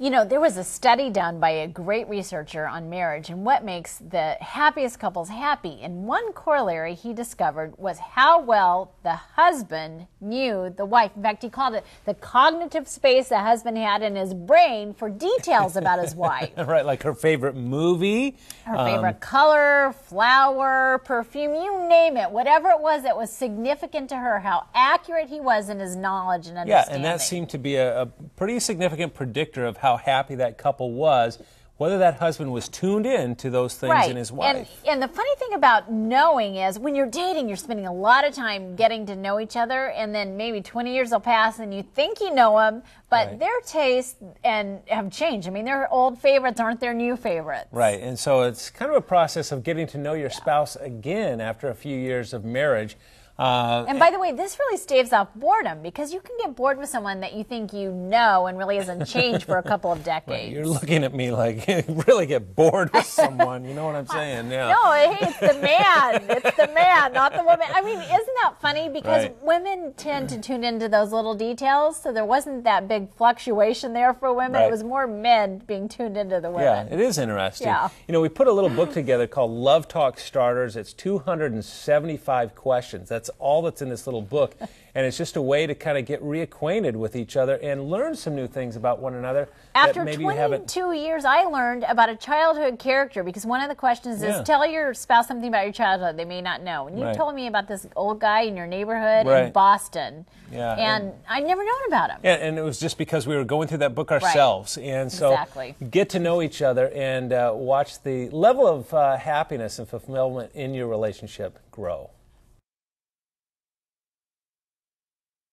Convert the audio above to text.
You know, there was a study done by a great researcher on marriage and what makes the happiest couples happy. And one corollary he discovered was how well the husband knew the wife. In fact, he called it the cognitive space the husband had in his brain for details about his wife. Right, like her favorite movie. Her favorite color, flower, perfume, you name it. Whatever it was that was significant to her, how accurate he was in his knowledge and understanding. Yeah, and that seemed to be a pretty significant predictor of how happy that couple was, whether that husband was tuned in to those things in his wife. And the funny thing about knowing is when you're dating, you're spending a lot of time getting to know each other, and then maybe 20 years will pass and you think you know them, but their tastes have changed. I mean, their old favorites aren't their new favorites. Right, and so it's kind of a process of getting to know your spouse again after a few years of marriage. And by the way, this really staves off boredom, because you can get bored with someone that you think you know and really hasn't changed for a couple of decades. Right, you're looking at me like you really get bored with someone. You know what I'm saying? Yeah. No, hey, it's the man. It's the man, not the woman. I mean, isn't that funny? Because women tend to tune into those little details, so there wasn't that big fluctuation there for women. It was more men being tuned into the women. Yeah, it is interesting. Yeah. You know, we put a little book together called Love Talk Starters. It's 275 questions. That's all that's in this little book, and it's just a way to kind of get reacquainted with each other and learn some new things about one another. After 22 years, I learned about a childhood character, because one of the questions is tell your spouse something about your childhood they may not know. And you told me about this old guy in your neighborhood in Boston, and I'd never known about him. Yeah, and it was just because we were going through that book ourselves, and so get to know each other and watch the level of happiness and fulfillment in your relationship grow.